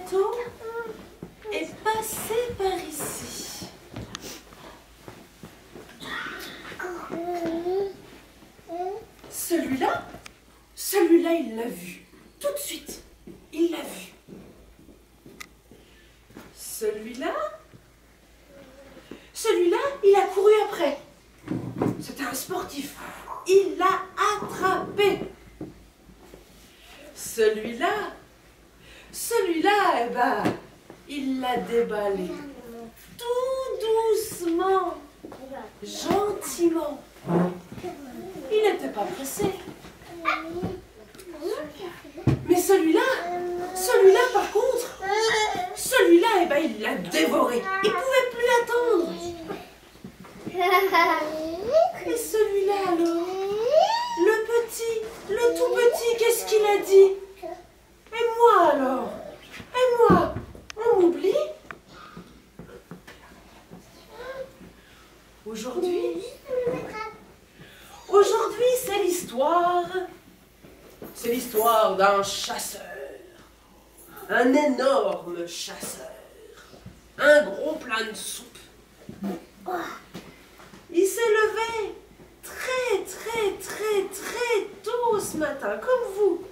gâteau est passé par ici. Celui-là, il l'a vu. Tout de suite, il l'a vu. Celui-là, il a couru après. C'était un sportif. Il l'a attrapé. Celui-là, eh ben, il l'a déballé. Tout doucement, gentiment. Il n'était pas pressé. Mais celui-là par contre, eh ben, il l'a dévoré. Il ne pouvait plus l'attendre. Et celui-là alors, le tout petit, qu'est-ce qu'il a dit? Et moi alors? Et moi? On m'oublie? Aujourd'hui, c'est l'histoire. C'est l'histoire d'un chasseur. Un énorme chasseur. Un gros plat de soupe. Il s'est levé très tôt ce matin, comme vous.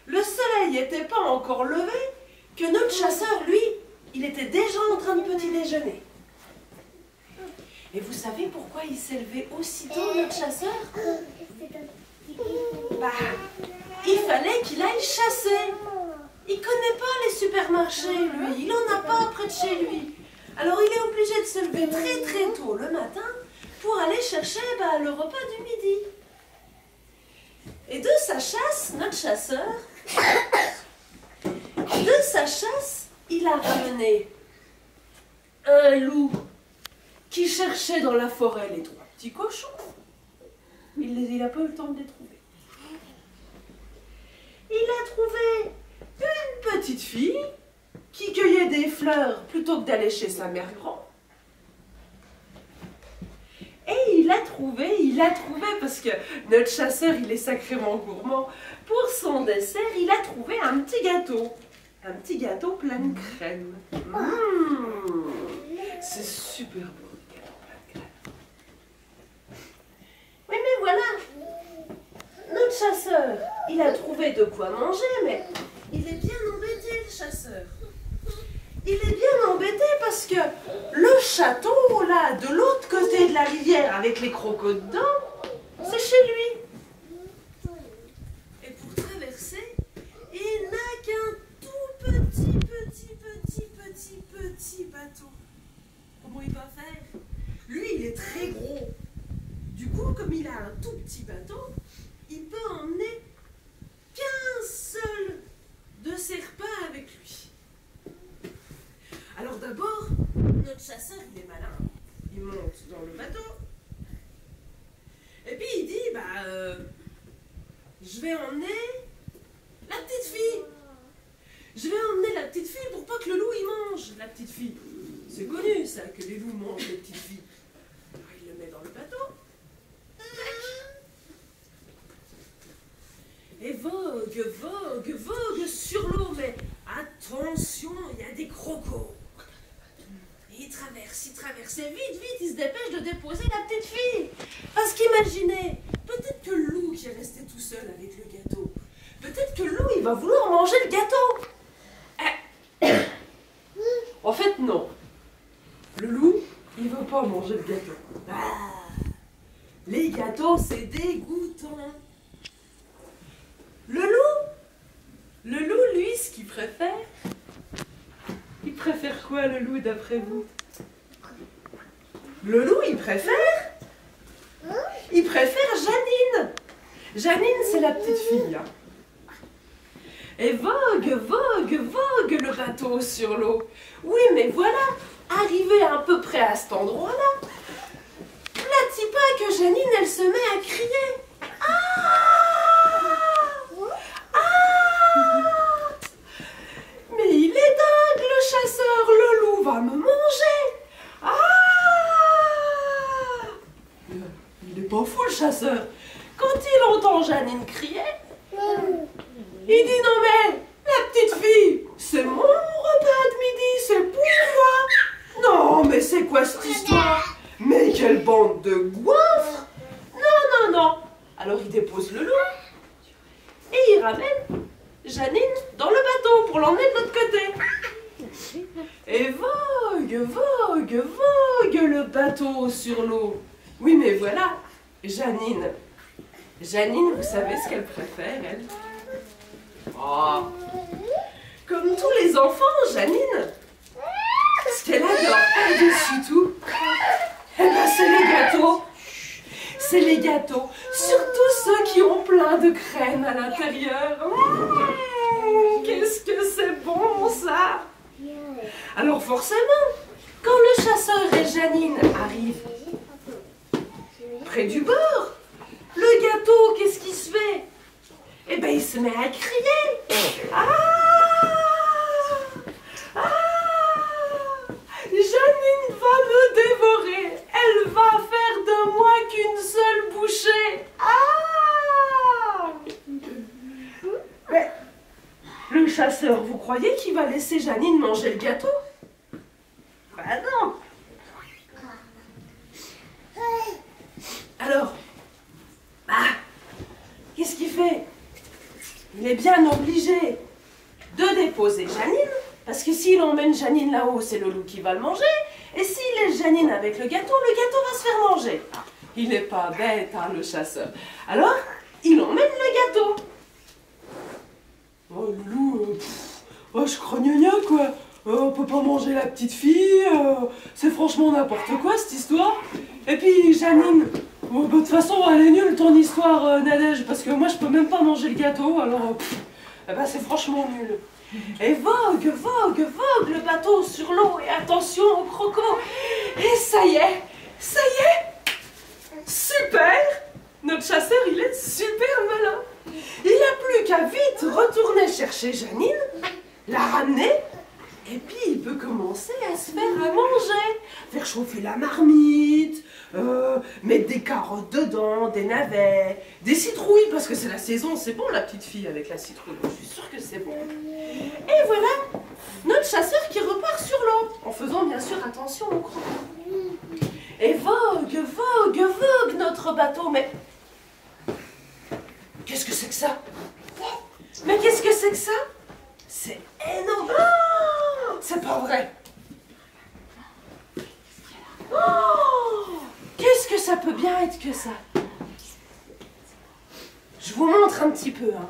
Le soleil n'était pas encore levé que notre chasseur, lui, il était déjà en train de petit déjeuner. Et vous savez pourquoi il s'est levé aussitôt, notre chasseur? Bah, il fallait qu'il aille chasser. Il connaît pas les supermarchés, lui. Il en a pas près de chez lui. Alors il est obligé de se lever très tôt le matin pour aller chercher le repas du midi. Et de sa chasse, notre chasseur, il a ramené un loup qui cherchait dans la forêt les 3 petits cochons. Il n'a pas eu le temps de les trouver. Il a trouvé une petite fille qui cueillait des fleurs plutôt que d'aller chez sa mère grand. Et il a trouvé parce que notre chasseur, il est sacrément gourmand. Pour son dessert, il a trouvé un petit gâteau. Un petit gâteau plein de crème. C'est super beau, le gâteau plein de crème. Oui, mais voilà. Notre chasseur, il a trouvé de quoi manger, mais il est bien embêté, le chasseur. Il est bien embêté parce que le château, là, de l'autre côté de la rivière, avec les crocos dedans, c'est chez lui. Et pour traverser, il n'a qu'un tout petit bateau. Comment il va faire? Lui, il est très gros. Du coup, comme il a un tout petit bateau, il peut emmener qu'un seul de ses repas avec lui. Alors d'abord, notre chasseur, il est malin. Il monte dans le bateau. Et puis il dit, je vais emmener la petite fille. Je vais emmener la petite fille pour pas que le loup y mange la petite fille. C'est connu ça, que les loups mangent les petites filles. Alors il le met dans le bateau. Et vogue sur l'eau, mais attention, il y a des crocos. Et il traverse, et vite, il se dépêche de déposer la petite fille. Parce qu'imaginez, peut-être que le loup qui est resté tout seul avec le gâteau, peut-être que le loup, il va vouloir manger le gâteau. En fait, non. Le loup, il veut pas manger le gâteau. Les gâteaux, c'est dégoûtant. Le loup, lui, ce qu'il préfère, il préfère quoi, le loup, d'après vous? Le loup, il préfère Janine. Janine, c'est la petite fille. Hein. Et vogue le bateau sur l'eau. Oui, mais voilà, arrivé à peu près à cet endroit-là, platis pas que Janine, elle se met à crier. Mais il est dingue, le chasseur, le loup va me manger. Il est pas fou, le chasseur. Quand il entend Janine crier, il dit, non mais, la petite fille, c'est mon repas. quelle bande de goinfres! Non, non, non! Alors il dépose le lot et il ramène Janine dans le bateau pour l'emmener de l'autre côté. Et vogue, vogue, vogue le bateau sur l'eau. Oui, mais voilà, Janine. Janine, vous savez ce qu'elle préfère, elle? Oh. Comme tous les enfants, Janine, ce qu'elle adore par-dessus tout, eh ben, c'est les gâteaux. C'est les gâteaux, surtout ceux qui ont plein de crème à l'intérieur. Qu'est-ce que c'est bon, ça! Alors forcément, quand le chasseur et Janine arrivent près du bord, le gâteau, qu'est-ce qu'il se fait? Eh ben, il se met à crier. Ah! Ah! Janine va me dévorer. Elle va faire de moi qu'une seule bouchée. Ah! Mais le chasseur, vous croyez qu'il va laisser Janine manger le gâteau? Bah non. Alors, bah, qu'est-ce qu'il fait? Il est bien obligé de déposer Janine, parce que s'il emmène Janine là-haut, c'est le loup qui va le manger, et s'il laisse Janine avec le gâteau va se faire manger. Il n'est pas bête, hein, le chasseur. Alors, il emmène le gâteau. Oh, le loup, oh, je crogne quoi. On peut pas manger la petite fille, c'est franchement n'importe quoi cette histoire. Et puis Janine, oh, bah, de toute façon elle est nulle ton histoire, Nadège, parce que moi je peux même pas manger le gâteau, alors eh ben, c'est franchement nul. Et vogue, vogue, vogue le bateau sur l'eau, et attention au croco. Et ça y est, super. Notre chasseur, il est super malin. Il n'a plus qu'à vite retourner chercher Janine, la ramener, et puis il peut commencer à se faire à manger, faire chauffer la marmite, mettre des carottes dedans, des navets, des citrouilles, parce que c'est la saison, c'est bon la petite fille avec la citrouille, je suis sûre que c'est bon. Et voilà, notre chasseur qui repart sur l'eau, en faisant bien sûr attention au croco. Et vogue, vogue, vogue notre bateau, mais qu'est-ce que c'est que ça? Mais qu'est-ce que c'est que ça? C'est énorme. Oh, c'est pas vrai. Oh, qu'est-ce que ça peut bien être que ça? Je vous montre un petit peu. Hein.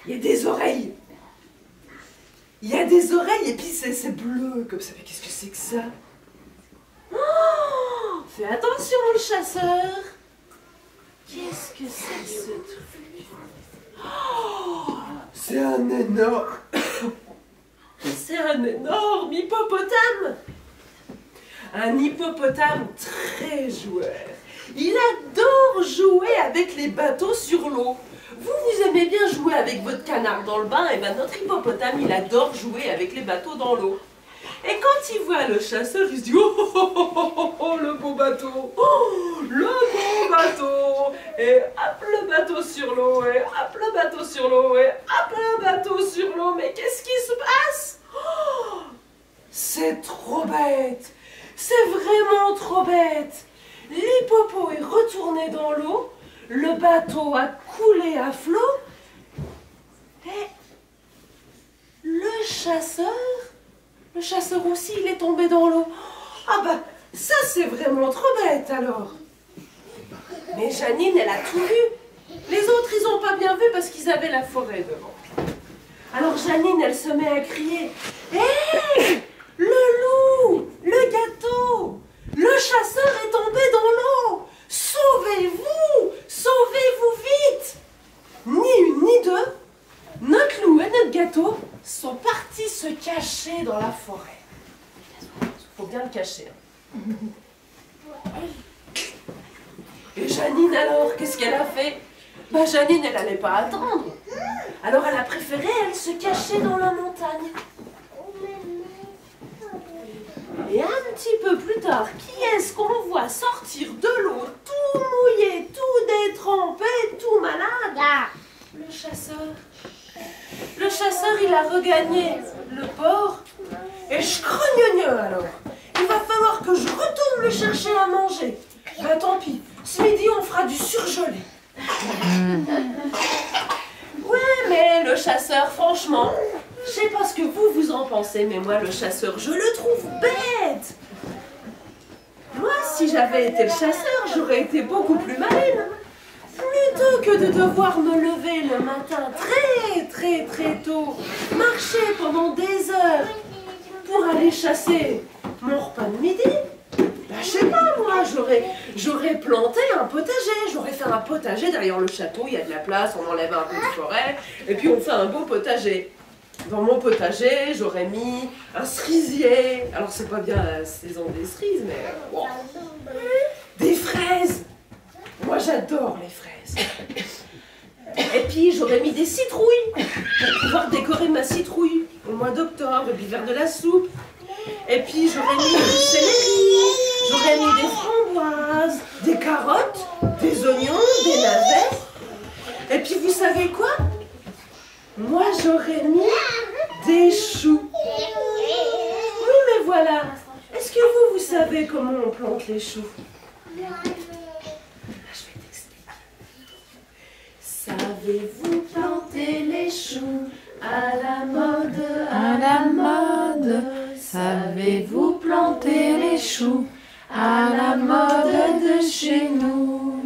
Il y a des oreilles. Il y a des oreilles et puis c'est bleu comme ça. Mais qu'est-ce que c'est que ça? Oh, fais attention le chasseur. Qu'est-ce que c'est que ce truc? Oh, c'est un énorme... C'est un énorme hippopotame. Un hippopotame très joueur. Il adore jouer avec les bateaux sur l'eau. Vous aimez bien jouer avec votre canard dans le bain, et bien notre hippopotame, il adore jouer avec les bateaux dans l'eau. Et quand il voit le chasseur, il se dit « Oh, oh, oh, oh, oh, oh, le beau bateau! Oh, le beau bateau! » Et hop, le bateau sur l'eau, et hop, le bateau sur l'eau, et hop, le bateau sur l'eau. Mais qu'est-ce qui se passe? Oh, c'est trop bête! C'est vraiment trop bête! L'hippopo est retourné dans l'eau, le bateau a coulé à flot, et le chasseur aussi, il est tombé dans l'eau. Ah bah, ça c'est vraiment trop bête alors. Mais Janine, elle a tout vu. Les autres, ils n'ont pas bien vu parce qu'ils avaient la forêt devant. Alors Janine, elle se met à crier « Hé, le loup, le gâteau, le chasseur est tombé dans l'eau. Sauvez-vous, sauvez-vous vite !» Ni une ni deux, notre loup et notre gâteau sont partis se cacher dans la forêt. Faut bien le cacher. Hein. Et Janine alors, qu'est-ce qu'elle a fait? Bah Janine, elle n'allait pas attendre. Alors elle a préféré, elle, se cacher dans la montagne. Et un petit peu plus tard, qui est-ce qu'on voit sortir de l'eau, tout mouillé, tout détrempé, tout malade? Le chasseur. Le chasseur, il a regagné le port. Et je crogne alors. Il va va falloir que je retourne le chercher à manger. Bah tant pis, ce midi on fera du surgelé. Ouais, mais le chasseur, franchement, je sais pas ce que vous en pensez, mais moi le chasseur, je le trouve bête. Moi, si j'avais été le chasseur, j'aurais été beaucoup plus maline. Plutôt que de devoir me lever le matin très tôt, marcher pendant des heures pour aller chasser mon repas de midi, bah, je sais pas moi, j'aurais planté un potager, j'aurais fait un potager derrière le château, il y a de la place, on enlève un peu de forêt, et puis on fait un beau potager. Dans mon potager, j'aurais mis un cerisier, alors c'est pas bien la saison des cerises, mais wow. Des fraises. Moi j'adore les fraises. Et puis j'aurais mis des citrouilles pour pouvoir décorer ma citrouille au mois d'octobre et puis faire de la soupe. Et puis j'aurais mis du céleri, j'aurais mis des framboises, des carottes, des oignons, des navets. Et puis vous savez quoi? Moi j'aurais mis des choux. Oui mais voilà. Est-ce que vous savez comment on plante les choux? Savez-vous planter les choux à la mode, à la mode? Savez-vous planter les choux à la mode de chez nous?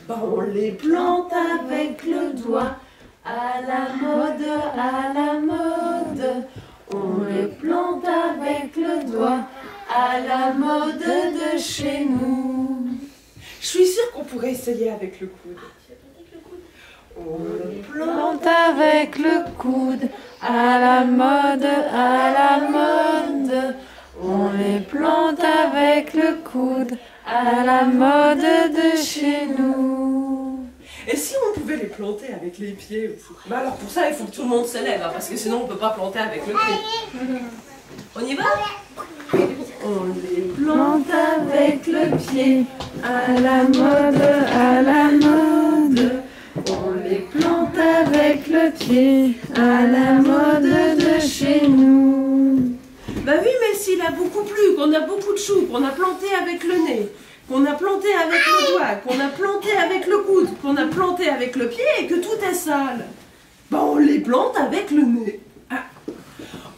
Ben, on les plante avec le doigt à la mode, à la mode. On les plante avec le doigt à la mode de chez nous. Je suis sûre qu'on pourrait essayer avec le coude. On le Plante avec le coude à la mode, à la mode. On les plante avec le coude à la mode de chez nous. Et si on pouvait les planter avec les pieds aussi? Bah alors pour ça il faut que tout le monde se lève, hein, parce que sinon on peut pas planter avec le pied. On y va? On les plante avec le pied à la mode, à la mode. On les plante avec le pied à la mode de chez nous. Bah oui, mais s'il a beaucoup plu, qu'on a beaucoup de choux, qu'on a planté avec le nez, qu'on a planté avec le doigt, qu'on a planté avec le coude, qu'on a planté avec le pied et que tout est sale, bah on les plante avec le nez. Ah.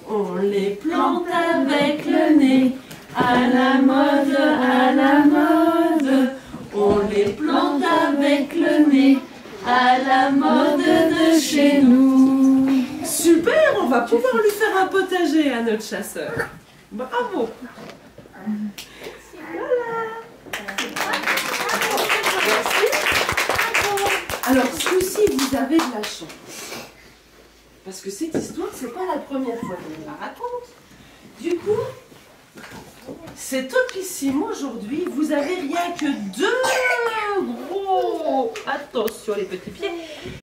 On les plante avec le nez à la mode, à la mode. On les plante avec le nez à la mode de chez nous. Super, on va pouvoir lui faire un potager à notre chasseur. Bravo. Voilà. Merci. Alors, ce coup-ci, vous avez de la chance. Parce que cette histoire, c'est pas la première fois qu'on la raconte. Du coup, c'est topissime aujourd'hui. Vous avez rien que 2 gros... Attention les petits pieds.